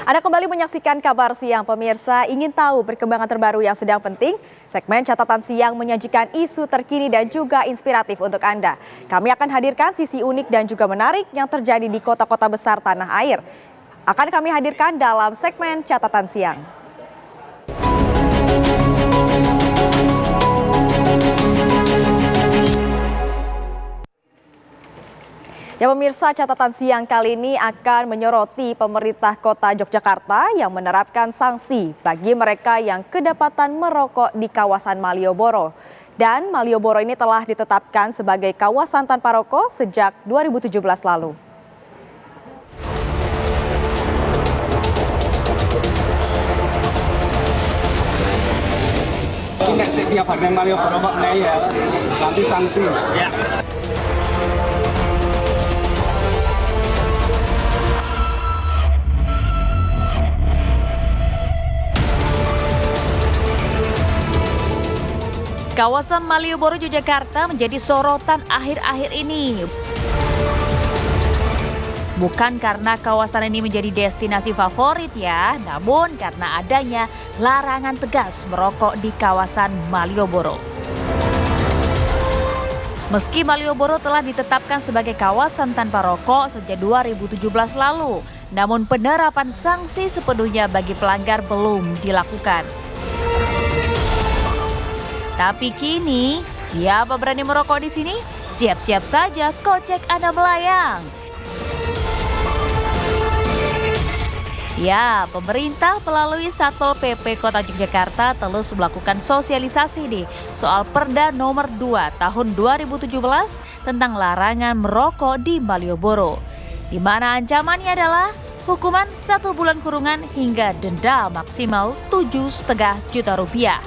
Anda kembali menyaksikan Kabar Siang, pemirsa. Ingin tahu perkembangan terbaru yang sedang penting? Segmen Catatan Siang menyajikan isu terkini dan juga inspiratif untuk Anda. Kami akan hadirkan sisi unik dan juga menarik yang terjadi di kota-kota besar tanah air. Akan kami hadirkan dalam segmen Catatan Siang. Ya pemirsa, catatan siang kali ini akan menyoroti pemerintah kota Yogyakarta yang menerapkan sanksi bagi mereka yang kedapatan merokok di kawasan Malioboro. Dan Malioboro ini telah ditetapkan sebagai kawasan tanpa rokok sejak 2017 lalu. Nggak setiap hari Malioboro kok naik ya, nanti sanksi. Ya. Kawasan Malioboro, Yogyakarta menjadi sorotan akhir-akhir ini. Bukan karena kawasan ini menjadi destinasi favorit ya, namun karena adanya larangan tegas merokok di kawasan Malioboro. Meski Malioboro telah ditetapkan sebagai kawasan tanpa rokok sejak 2017 lalu, namun penerapan sanksi sepenuhnya bagi pelanggar belum dilakukan. Tapi kini, siapa berani merokok di sini? Siap-siap saja kocek Anda melayang. Ya, pemerintah melalui Satpol PP Kota Yogyakarta terus melakukan sosialisasi nih soal Perda Nomor 2 Tahun 2017 tentang larangan merokok di Malioboro, di mana ancamannya adalah hukuman 1 bulan kurungan hingga denda maksimal 7,5 juta rupiah.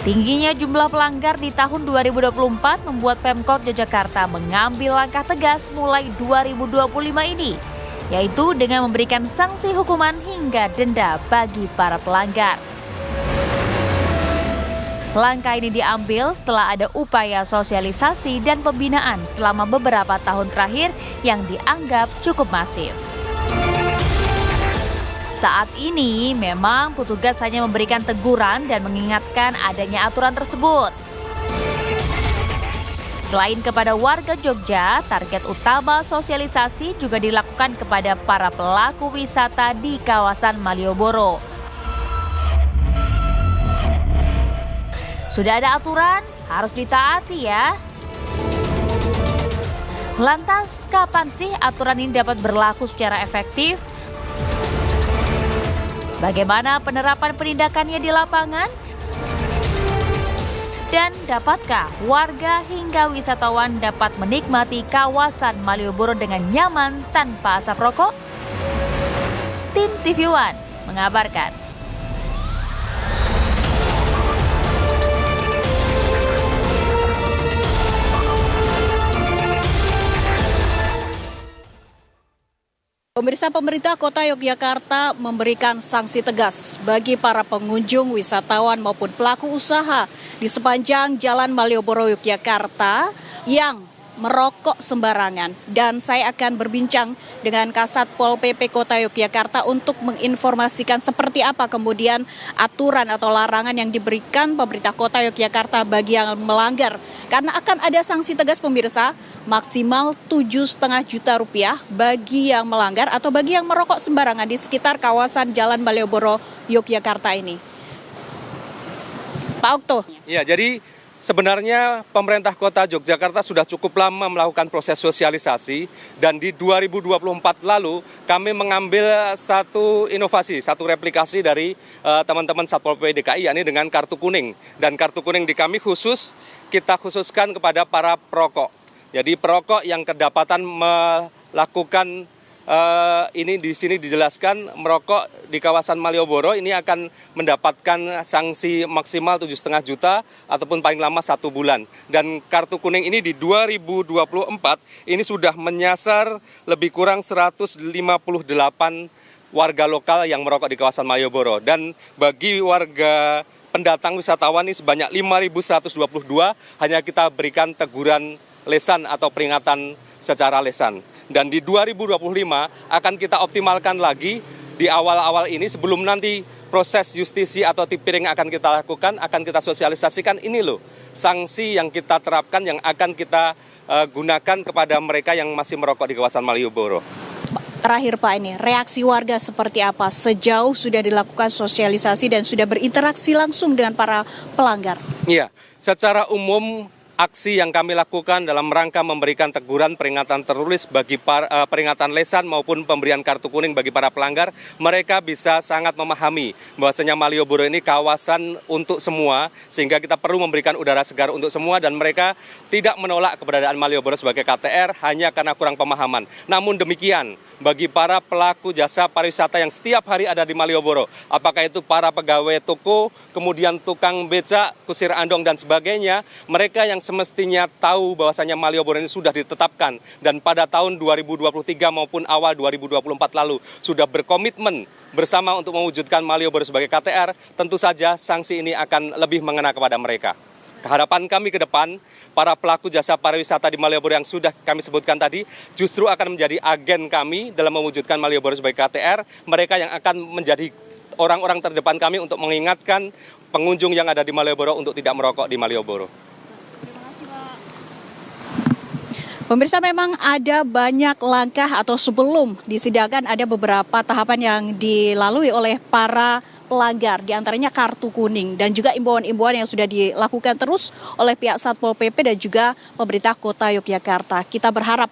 Tingginya jumlah pelanggar di tahun 2024 membuat Pemkot Yogyakarta mengambil langkah tegas mulai 2025 ini, yaitu dengan memberikan sanksi hukuman hingga denda bagi para pelanggar. Langkah ini diambil setelah ada upaya sosialisasi dan pembinaan selama beberapa tahun terakhir yang dianggap cukup masif. Saat ini memang petugas hanya memberikan teguran dan mengingatkan adanya aturan tersebut. Selain kepada warga Jogja, target utama sosialisasi juga dilakukan kepada para pelaku wisata di kawasan Malioboro. Sudah ada aturan, harus ditaati ya. Lantas, kapan sih aturan ini dapat berlaku secara efektif? Bagaimana penerapan penindakannya di lapangan? Dan dapatkah warga hingga wisatawan dapat menikmati kawasan Malioboro dengan nyaman tanpa asap rokok? Tim TV One mengabarkan. Pemirsa, pemerintah Kota Yogyakarta memberikan sanksi tegas bagi para pengunjung, wisatawan maupun pelaku usaha di sepanjang Jalan Malioboro Yogyakarta yang merokok sembarangan. Dan saya akan berbincang dengan Kasat Pol PP Kota Yogyakarta untuk menginformasikan seperti apa kemudian aturan atau larangan yang diberikan pemerintah Kota Yogyakarta bagi yang melanggar. Karena akan ada sanksi tegas pemirsa, maksimal 7,5 juta rupiah bagi yang melanggar atau bagi yang merokok sembarangan di sekitar kawasan Jalan Malioboro Yogyakarta ini. Pak Okto. Ya, jadi sebenarnya pemerintah Kota Yogyakarta sudah cukup lama melakukan proses sosialisasi dan di 2024 lalu kami mengambil satu inovasi, satu replikasi dari teman-teman Satpol PP DKI, yakni dengan kartu kuning. Dan kartu kuning di kami kita khususkan kepada para perokok. Jadi perokok yang kedapatan melakukan ini di sini dijelaskan merokok di kawasan Malioboro ini akan mendapatkan sanksi maksimal 7,5 juta ataupun paling lama 1 bulan. Dan kartu kuning ini di 2024 ini sudah menyasar lebih kurang 158 warga lokal yang merokok di kawasan Malioboro. Dan bagi warga pendatang wisatawan ini sebanyak 5.122 hanya kita berikan teguran lesan atau peringatan secara lisan. Dan di 2025 akan kita optimalkan lagi di awal-awal ini sebelum nanti proses justisi atau tipiring akan kita lakukan, akan kita sosialisasikan ini loh sanksi yang kita terapkan yang akan kita gunakan kepada mereka yang masih merokok di kawasan Malioboro. Terakhir Pak, ini reaksi warga seperti apa sejauh sudah dilakukan sosialisasi dan sudah berinteraksi langsung dengan para pelanggar? Iya, secara umum aksi yang kami lakukan dalam rangka memberikan teguran peringatan tertulis bagi peringatan lisan maupun pemberian kartu kuning bagi para pelanggar, mereka bisa sangat memahami bahwasanya Malioboro ini kawasan untuk semua, sehingga kita perlu memberikan udara segar untuk semua dan mereka tidak menolak keberadaan Malioboro sebagai KTR hanya karena kurang pemahaman. Namun demikian, bagi para pelaku jasa pariwisata yang setiap hari ada di Malioboro, apakah itu para pegawai toko, kemudian tukang becak, kusir andong dan sebagainya, mereka yang semestinya tahu bahwasanya Malioboro ini sudah ditetapkan dan pada tahun 2023 maupun awal 2024 lalu sudah berkomitmen bersama untuk mewujudkan Malioboro sebagai KTR, tentu saja sanksi ini akan lebih mengena kepada mereka. Harapan kami ke depan, para pelaku jasa pariwisata di Malioboro yang sudah kami sebutkan tadi justru akan menjadi agen kami dalam mewujudkan Malioboro sebagai KTR, mereka yang akan menjadi orang-orang terdepan kami untuk mengingatkan pengunjung yang ada di Malioboro untuk tidak merokok di Malioboro. Pemirsa, memang ada banyak langkah atau sebelum disidangkan ada beberapa tahapan yang dilalui oleh para pelanggar, diantaranya kartu kuning dan juga imbauan-imbauan yang sudah dilakukan terus oleh pihak Satpol PP dan juga pemerintah Kota Yogyakarta. Kita berharap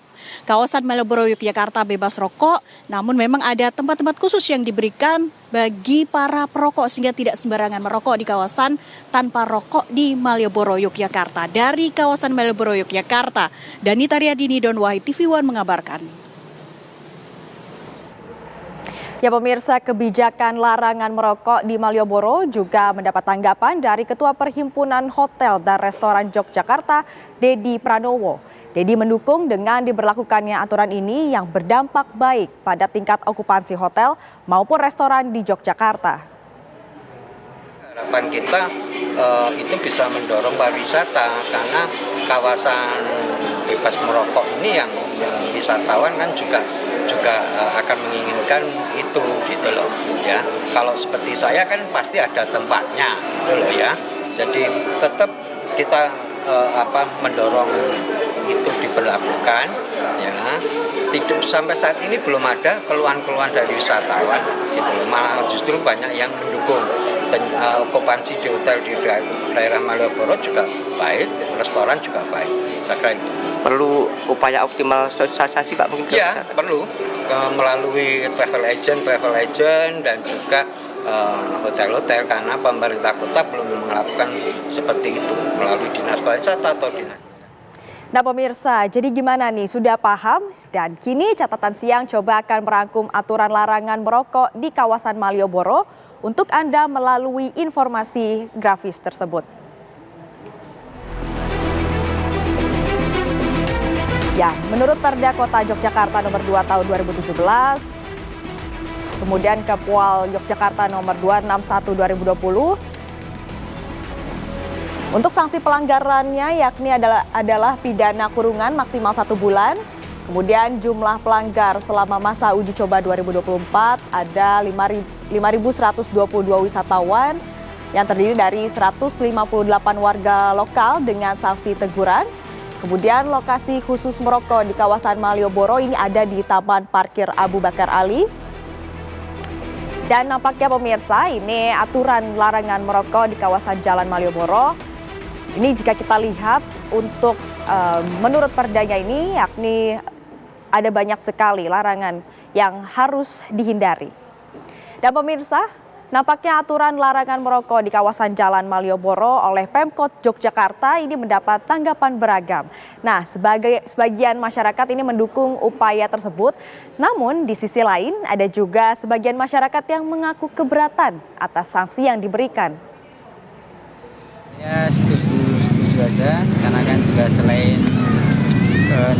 kawasan Malioboro Yogyakarta bebas rokok, namun memang ada tempat-tempat khusus yang diberikan bagi para perokok sehingga tidak sembarangan merokok di kawasan tanpa rokok di Malioboro Yogyakarta. Dari kawasan Malioboro Yogyakarta, Danita Riyadini, Don Wahid, TV One mengabarkan. Ya pemirsa, kebijakan larangan merokok di Malioboro juga mendapat tanggapan dari Ketua Perhimpunan Hotel dan Restoran Yogyakarta, Dedi Pranowo. Dedi mendukung dengan diberlakukannya aturan ini yang berdampak baik pada tingkat okupansi hotel maupun restoran di Yogyakarta. Harapan kita itu bisa mendorong pariwisata karena kawasan bebas merokok ini yang wisatawan kan juga akan menginginkan itu gitu loh ya. Kalau seperti saya kan pasti ada tempatnya gitu loh ya. Jadi tetap kita mendorong itu diberlakukan ya. Tidak sampai saat ini belum ada keluhan-keluhan dari wisatawan gitu loh. Malah justru banyak yang mendukung. Dan okupansi di hotel di daerah Malioboro juga baik, restoran juga baik. Saya kira itu. Perlu upaya optimal sosialisasi Pak mungkin? Ya, perlu melalui travel agent dan juga hotel-hotel karena pemerintah kota belum melakukan seperti itu melalui dinas pariwisata atau dinas. Nah pemirsa, jadi gimana nih? Sudah paham? Dan kini catatan siang coba akan merangkum aturan larangan merokok di kawasan Malioboro untuk Anda melalui informasi grafis tersebut. Ya, menurut Perda Kota Yogyakarta nomor 2 tahun 2017, kemudian Kepwal Yogyakarta nomor 261 2020, untuk sanksi pelanggarannya yakni adalah pidana kurungan maksimal 1 bulan, kemudian jumlah pelanggar selama masa uji coba 2024 ada 5.122 wisatawan yang terdiri dari 158 warga lokal dengan sanksi teguran. Kemudian lokasi khusus merokok di kawasan Malioboro ini ada di Taman Parkir Abu Bakar Ali. Dan nampaknya pemirsa, ini aturan larangan merokok di kawasan Jalan Malioboro. Ini jika kita lihat untuk menurut perdanya ini yakni ada banyak sekali larangan yang harus dihindari. Dan pemirsa, nampaknya aturan larangan merokok di kawasan Jalan Malioboro oleh Pemkot Yogyakarta ini mendapat tanggapan beragam. Nah, sebagian masyarakat ini mendukung upaya tersebut, namun di sisi lain ada juga sebagian masyarakat yang mengaku keberatan atas sanksi yang diberikan. Ya setuju aja, karena kan juga selain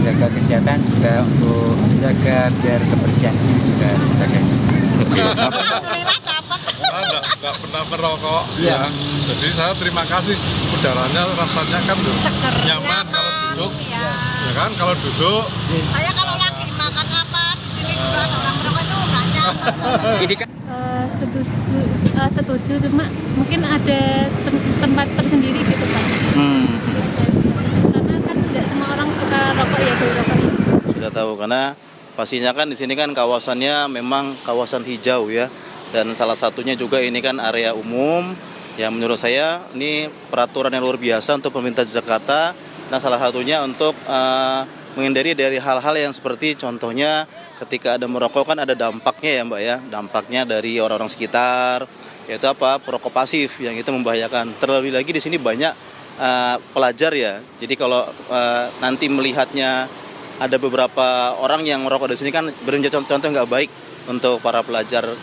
jaga kesehatan juga untuk menjaga biar kebersihan juga dijaga. Nggak pernah merokok ya. Jadi saya terima kasih udaranya rasanya kan nyaman kalau duduk, ya kan? Kalau duduk. Saya kalau lagi makan apa di sini juga ada orang merokok itu nggak nyaman. Ini kan setuju, cuma mungkin ada tempat tersendiri gitu Pak. Karena kan nggak semua orang suka rokok ya, rokok. Sudah tahu, karena pastinya kan di sini kan kawasannya memang kawasan hijau ya, dan salah satunya juga ini kan area umum yang menurut saya ini peraturan yang luar biasa untuk pemerintah Jakarta, dan salah satunya untuk menghindari dari hal-hal yang seperti contohnya ketika ada merokok kan ada dampaknya ya Mbak ya, dampaknya dari orang-orang sekitar, yaitu apa, perokok pasif yang itu membahayakan. Terlebih lagi di sini banyak pelajar ya, jadi kalau nanti melihatnya ada beberapa orang yang merokok di sini kan menjadi contoh nggak baik untuk para pelajar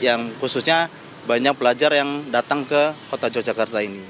yang khususnya banyak pelajar yang datang ke kota Yogyakarta ini.